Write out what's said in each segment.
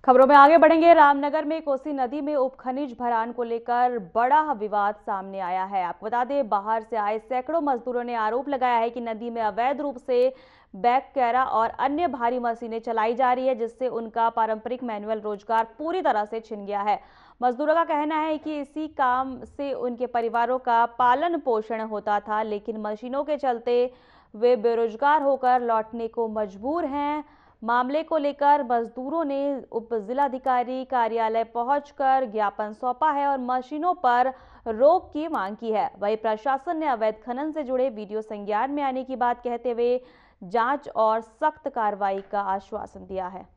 खबरों में आगे बढ़ेंगे। रामनगर में कोसी नदी में उपखनिज भरान को लेकर बड़ा विवाद सामने आया है। आपको बता दें, बाहर से आए सैकड़ों मजदूरों ने आरोप लगाया है कि नदी में अवैध रूप से बैककैरा और अन्य भारी मशीनें चलाई जा रही है, जिससे उनका पारंपरिक मैनुअल रोजगार पूरी तरह से छिन गया है। मजदूरों का कहना है कि इसी काम से उनके परिवारों का पालन पोषण होता था, लेकिन मशीनों के चलते वे बेरोजगार होकर लौटने को मजबूर हैं। मामले को लेकर मजदूरों ने उप जिलाधिकारी कार्यालय पहुंचकर ज्ञापन सौंपा है और मशीनों पर रोक की मांग की है। वहीं प्रशासन ने अवैध खनन से जुड़े वीडियो संज्ञान में आने की बात कहते हुए जांच और सख्त कार्रवाई का आश्वासन दिया है।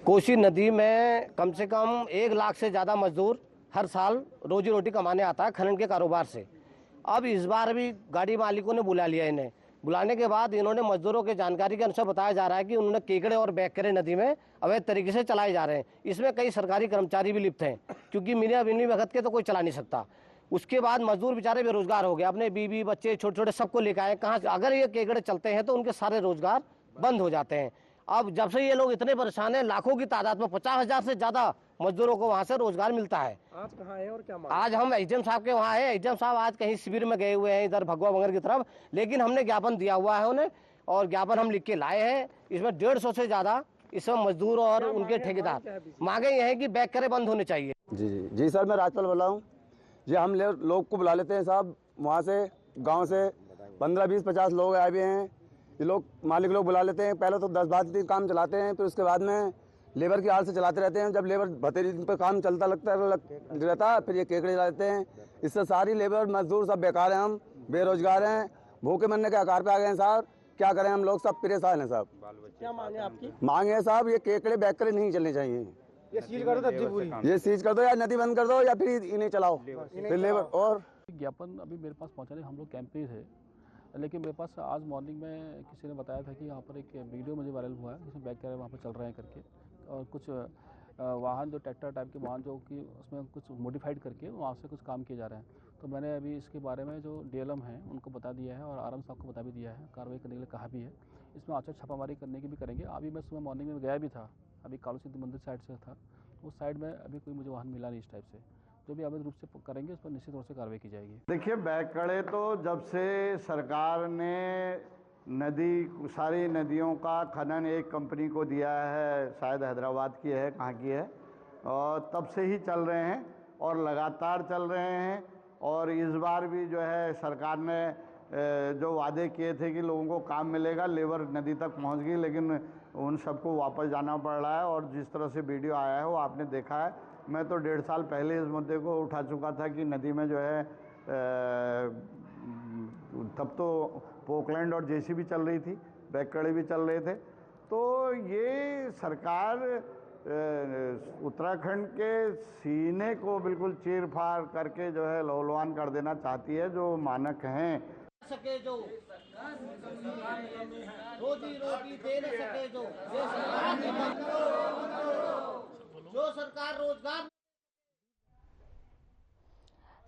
कोसी नदी में कम से कम 1 लाख से ज़्यादा मजदूर हर साल रोजी रोटी कमाने आता है खनन के कारोबार से। अब इस बार भी गाड़ी मालिकों ने बुला लिया इन्हें। बुलाने के बाद इन्होंने मजदूरों के जानकारी के अनुसार बताया जा रहा है कि उन्होंने केकड़े और बैककरे नदी में अवैध तरीके से चलाए जा रहे हैं। इसमें कई सरकारी कर्मचारी भी लिप्त हैं, क्योंकि बिना वक्त के तो कोई चला नहीं सकता। उसके बाद मजदूर बेचारे बेरोजगार हो गए, अपने बीवी बच्चे छोटे छोटे सबको लेकर आए। कहाँ अगर ये केकड़े चलते हैं तो उनके सारे रोजगार बंद हो जाते हैं। अब जब से ये लोग इतने परेशान हैं, लाखों की तादाद में 50,000 से ज्यादा मजदूरों को वहाँ से रोजगार मिलता है। आप कहाँ हैं और क्या मांग? आज हम एसडीएम साहब के वहाँ हैं। एसडीएम साहब आज कहीं शिविर में गए हुए हैं, इधर भगवा बंगर की तरफ, लेकिन हमने ज्ञापन दिया हुआ है उन्हें और ज्ञापन हम लिख के लाए हैं। इसमें 150 से ज्यादा इसमें मजदूर और उनके ठेकेदार मांगे ये है कि बैककरे बंद होने चाहिए। जी जी जी सर, मैं राजपाल बोल रहा हूँ। जी हम लोग को बुला लेते हैं साहब, वहाँ से गाँव से 15, 20, 50 लोग आए हुए हैं। ये लोग मालिक लोग बुला लेते हैं। पहले तो 10 बात काम चलाते हैं, फिर उसके बाद में लेबर की हाल से चलाते रहते हैं। जब लेबर भतेरी पे काम चलता रहता है, फिर ये केकड़े लाते हैं। इससे सारी लेबर मजदूर सब बेकार हैं, हम बेरोजगार हैं, भूखे मरने के आकार पे आ गए हैं साहब। क्या करें, हम लोग सब परेशान हैं साहब। क्या मांगे आपकी? मांगे है साहब, ये केकड़े बैककरे नहीं चलने चाहिए। ये सील कर दो सब्जी पूरी, ये सीज कर दो या नदी बंद कर दो या फिर इन्हें चलाओ फिर लेबर। और ज्ञापन अभी मेरे पास पहुंचा नहीं, हम लोग कैंप पे थे, लेकिन मेरे पास आज मॉर्निंग में किसी ने बताया था कि यहाँ पर एक वीडियो मुझे वायरल हुआ है जिसमें बैककैरे वहाँ पर चल रहे हैं करके, और कुछ वाहन जो ट्रैक्टर टाइप के वाहन जो कि उसमें कुछ मॉडिफाइड करके वहाँ से कुछ काम किए जा रहे हैं। तो मैंने अभी इसके बारे में जो डीएलएम हैं उनको बता दिया है और आरएम साहब को बता भी दिया है, कार्रवाई करने के लिए कहा भी है। इसमें अच्छा छापामारी करने की भी करेंगे। अभी मैं सुबह मॉर्निंग में गया भी था, अभी कालू सिद्धि मंदिर साइड से था, उस साइड में अभी कोई मुझे वाहन मिला नहीं इस टाइप से। जो भी अवैध रूप से करेंगे उस पर निश्चित रूप से कार्रवाई की जाएगी। देखिए, बैककड़े तो जब से सरकार ने नदी सारी नदियों का खनन एक कंपनी को दिया है, शायद हैदराबाद की है, कहाँ की है, और तब से ही चल रहे हैं और लगातार चल रहे हैं। और इस बार भी जो है सरकार ने जो वादे किए थे कि लोगों को काम मिलेगा, लेबर नदी तक पहुंच गई, लेकिन उन सबको वापस जाना पड़ रहा है। और जिस तरह से वीडियो आया है वो आपने देखा है। मैं तो 1.5 साल पहले इस मुद्दे को उठा चुका था कि नदी में जो है तब तो पोकलैंड और जेसीबी चल रही थी, बैककड़े भी चल रहे थे। तो ये सरकार उत्तराखंड के सीने को बिल्कुल चीर फाड़ करके जो है लहूलुहान कर देना चाहती है। जो मानक हैं सके जो रोजी रोटी दे न सके जो सरकार रोजगार।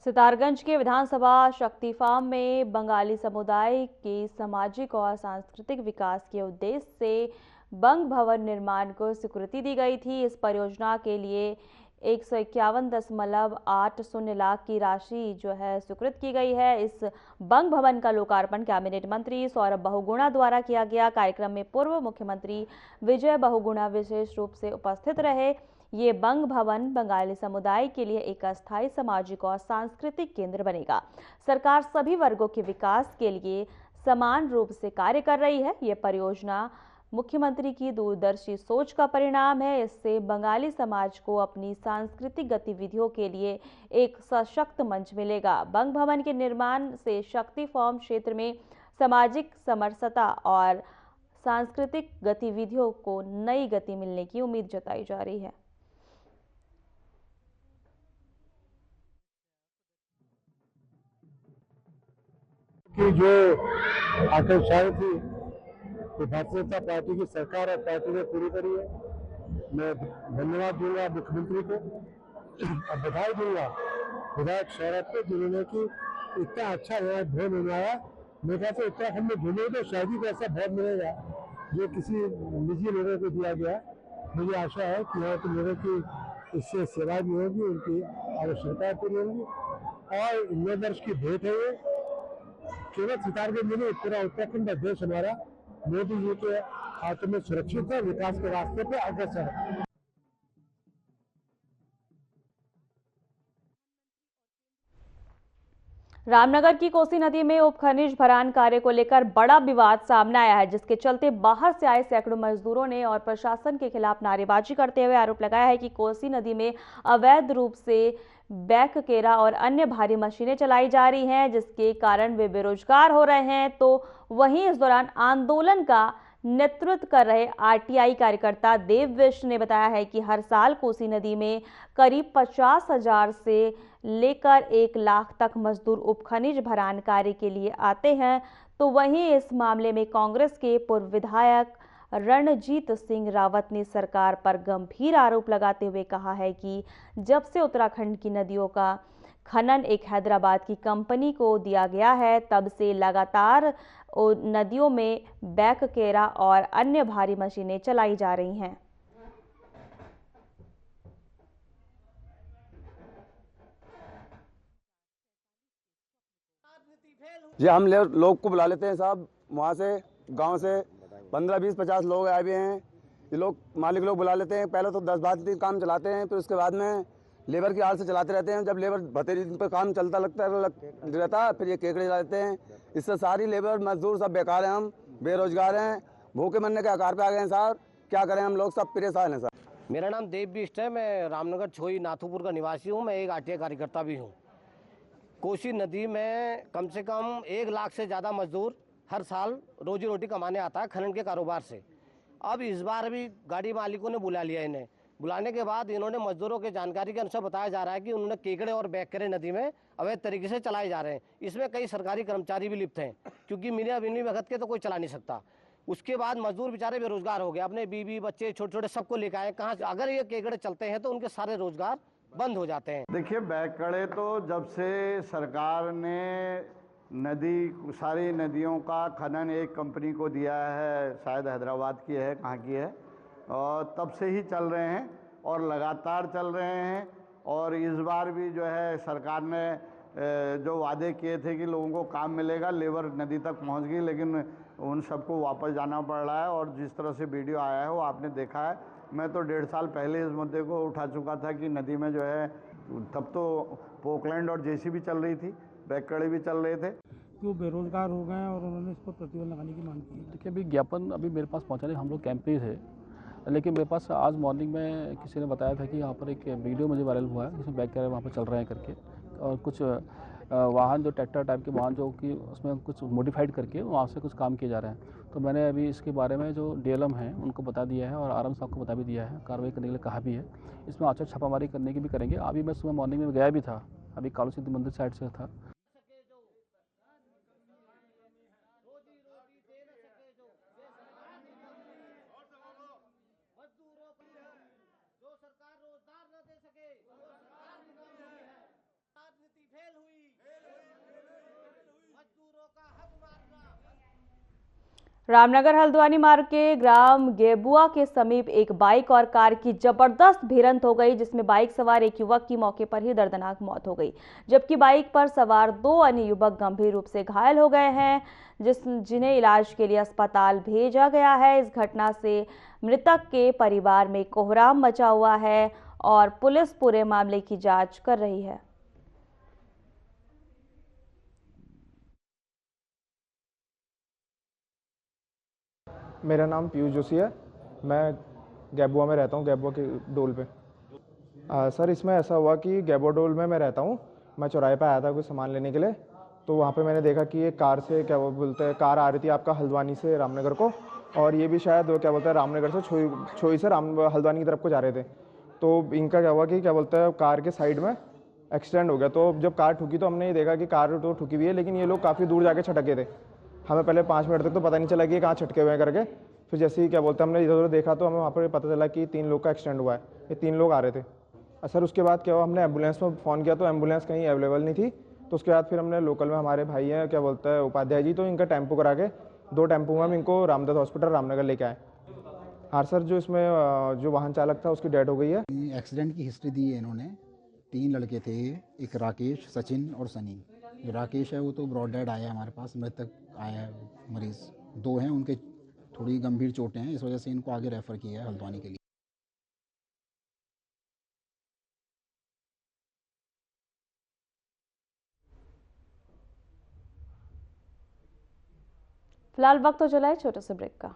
सितारगंज के विधानसभा शक्ति फार्म में बंगाली समुदाय के सामाजिक और सांस्कृतिक विकास के उद्देश्य से बंग भवन निर्माण को स्वीकृति दी गई थी। इस परियोजना के लिए 151.80 लाख की राशि जो है स्वीकृत की गई है। इस बंग भवन का लोकार्पण कैबिनेट मंत्री सौरभ बहुगुणा द्वारा किया गया। कार्यक्रम में पूर्व मुख्यमंत्री विजय बहुगुणा विशेष रूप से उपस्थित रहे। ये बंग भवन बंगाली समुदाय के लिए एक अस्थायी सामाजिक और सांस्कृतिक केंद्र बनेगा। सरकार सभी वर्गों के विकास के लिए समान रूप से कार्य कर रही है। ये परियोजना मुख्यमंत्री की दूरदर्शी सोच का परिणाम है। इससे बंगाली समाज को अपनी सांस्कृतिक गतिविधियों के लिए एक सशक्त मंच मिलेगा। बंग भवन के निर्माण से शक्ति फार्म क्षेत्र में सामाजिक समरसता और सांस्कृतिक गतिविधियों को नई गति मिलने की उम्मीद जताई जा रही है। की जो आकांक्षाएं थी तो भारतीय जनता पार्टी की सरकार और पार्टी ने पूरी करी है। मैं धन्यवाद दूंगा मुख्यमंत्री को और बधाई दूंगा विधायक सौरभ को, जिन्होंने कि इतना अच्छा यहाँ भवन बनाया। मेरे ख्याल से उत्तराखंड में घूमे तो शायद ही ऐसा भवन मिलेगा जो किसी निजी लोगों को दिया गया। मुझे आशा है कि यहाँ के लोगों की इससे सेवा भी होगी, उनकी आवश्यकताएं पूरी होंगी और 9 वर्ष की भेंट है ये। केवल सितारगंज में पूरा उत्तराखंड का देश हमारा मोदी जी के हाथों में सुरक्षित है, विकास के रास्ते पे अग्रसर है। रामनगर की कोसी नदी में उपखनिज भरान कार्य को लेकर बड़ा विवाद सामने आया है, जिसके चलते बाहर से आए सैकड़ों मजदूरों ने और प्रशासन के खिलाफ नारेबाजी करते हुए आरोप लगाया है कि कोसी नदी में अवैध रूप से बैककेरा और अन्य भारी मशीनें चलाई जा रही हैं, जिसके कारण वे बेरोजगार हो रहे हैं। तो वहीं इस दौरान आंदोलन का नेतृत्व कर रहे आरटीआई कार्यकर्ता देवविश ने बताया है कि हर साल कोसी नदी में करीब 50,000 से लेकर 1 लाख तक मजदूर उपखनिज भरान कार्य के लिए आते हैं। तो वहीं इस मामले में कांग्रेस के पूर्व विधायक रणजीत सिंह रावत ने सरकार पर गंभीर आरोप लगाते हुए कहा है कि जब से उत्तराखंड की नदियों का खनन एक हैदराबाद की कंपनी को दिया गया है, तब से लगातार नदियों में बैककेरा और अन्य भारी मशीनें चलाई जा रही हैं। ये हम लोग को बुला लेते हैं साहब, वहाँ से गांव से 15, 20, 50 लोग आए हुए हैं। ये लोग मालिक लोग बुला लेते हैं, पहले तो 10 बार काम चलाते हैं, फिर उसके बाद में लेबर की हाल से चलाते रहते हैं। जब लेबर भतेरी पे काम चलता रहता है, फिर ये केकड़े चला देते हैं। इससे सारी लेबर मजदूर सब बेकार हैं, हम बेरोजगार हैं, भूखे मरने के आकार पे आ गए हैं साहब। क्या करें, हम लोग सब परेशान हैं सर। मेरा नाम देव बिष्ट है, मैं रामनगर छोई नाथूपुर का निवासी हूँ। मैं एक आरटीआई कार्यकर्ता भी हूँ। कोसी नदी में कम से कम 1 लाख से ज़्यादा मजदूर हर साल रोजी रोटी कमाने आता है खनन के कारोबार से। अब इस बार भी गाड़ी मालिकों ने बुला लिया इन्हें। बुलाने के बाद इन्होंने मजदूरों के जानकारी के अनुसार बताया जा रहा है कि उन्होंने केकड़े और बैककेरे नदी में अवैध तरीके से चलाए जा रहे हैं। इसमें कई सरकारी कर्मचारी भी लिप्त हैं, क्योंकि मिनी वक्त के तो कोई चला नहीं सकता। उसके बाद मजदूर बेचारे बेरोजगार हो गए, अपने बीवी बच्चे छोटे छोटे सबको लेकर आए। कहाँ अगर ये केकड़े चलते हैं तो उनके सारे रोजगार बंद हो जाते हैं। देखिए, बैकड़े तो जब से सरकार ने सारी नदियों का खनन एक कंपनी को दिया है, शायद हैदराबाद की है, कहाँ की है, और तब से ही चल रहे हैं और लगातार चल रहे हैं। और इस बार भी जो है सरकार ने जो वादे किए थे कि लोगों को काम मिलेगा, लेबर नदी तक पहुंच गई, लेकिन उन सबको वापस जाना पड़ रहा है। और जिस तरह से वीडियो आया है वो आपने देखा है। मैं तो 1.5 साल पहले इस मुद्दे को उठा चुका था कि नदी में जो है, तब तो पोकलैंड और जेसीबी चल रही थी, बैककड़े भी चल रहे थे। जो बेरोजगार हो गए और उन्होंने इस पर प्रतिबंध लगाने की मांग की। देखिए, अभी ज्ञापन अभी मेरे पास पहुंचा नहीं, हम लोग कैंप पे थे, लेकिन मेरे पास आज मॉर्निंग में किसी ने बताया था कि यहाँ पर एक वीडियो मुझे वायरल हुआ है जिसमें बैककेरा वहाँ पर चल रहे हैं करके, और कुछ वाहन जो ट्रैक्टर टाइप के वाहन जो कि उसमें कुछ मॉडिफाइड करके वहाँ से कुछ काम किए जा रहे हैं। तो मैंने अभी इसके बारे में जो डीएलएम हैं उनको बता दिया है और आरएम साहब को बता भी दिया है, कार्रवाई करने के लिए कहा भी है। इसमें अच्छा छापामारी करने की भी करेंगे। अभी मैं सुबह मॉर्निंग में गया भी था, अभी कालू सिद्धि मंदिर साइड से था। रामनगर हल्द्वानी मार्ग के ग्राम गेबुआ के समीप एक बाइक और कार की जबरदस्त भिड़ंत हो गई, जिसमें बाइक सवार एक युवक की मौके पर ही दर्दनाक मौत हो गई, जबकि बाइक पर सवार 2 अन्य युवक गंभीर रूप से घायल हो गए हैं, जिन्हें इलाज के लिए अस्पताल भेजा गया है। इस घटना से मृतक के परिवार में कोहराम मचा हुआ है और पुलिस पूरे मामले की जांच कर रही है। मेरा नाम पीयूष जोशी है, मैं गैबुआ में रहता हूँ, गैबुआ के डोल पे। सर, इसमें ऐसा हुआ कि गैबुआ डोल में मैं रहता हूँ। मैं चौराहे पे आया था कुछ सामान लेने के लिए, तो वहाँ पे मैंने देखा कि एक कार से क्या बोलते हैं कार आ रही थी आपका हल्द्वानी से रामनगर को, और ये भी शायद क्या बोलते हैं रामनगर से छोई से हल्द्वानी की तरफ को जा रहे थे। तो इनका क्या हुआ कि क्या बोलते हैं कार के साइड में एक्सीडेंट हो गया। तो जब कार ठुकी तो हमने ये देखा कि कार तो ठुकी हुई है, लेकिन ये लोग काफ़ी दूर जाके छटके थे। हमें पहले 5 मिनट तक तो पता नहीं चला कि ये कहाँ छटके हुए हैं करके। फिर जैसे ही क्या बोलते हैं हमने इधर उधर देखा तो हमें वहाँ पर पता चला कि 3 लोग का एक्सीडेंट हुआ है। ये 3 लोग आ रहे थे। सर, उसके बाद क्या हुआ, हमने एम्बुलेंस में फ़ोन किया तो एम्बुलेंस कहीं अवेलेबल नहीं थी। तो उसके बाद फिर हमने लोकल में हमारे भाई हैं, क्या बोलते हैं, उपाध्याय जी, तो इनका टेम्पो करा के 2 टेम्पो में हम इनको रामदत्त हॉस्पिटल रामनगर लेके आए। हाँ सर, जो इसमें जो वाहन चालक था उसकी डेथ हो गई है। एक्सीडेंट की हिस्ट्री दी है इन्होंने। 3 लड़के थे, एक राकेश, सचिन और सनी। जो राकेश है वो तो ब्रॉड डेड आया हमारे पास, मृतक आया है मरीज़। 2 हैं, उनके थोड़ी गंभीर चोटें हैं, इस वजह से इनको आगे रेफ़र किया है हल्द्वानी के लिए। फिलहाल वक्त तो चला है छोटे से ब्रेक का।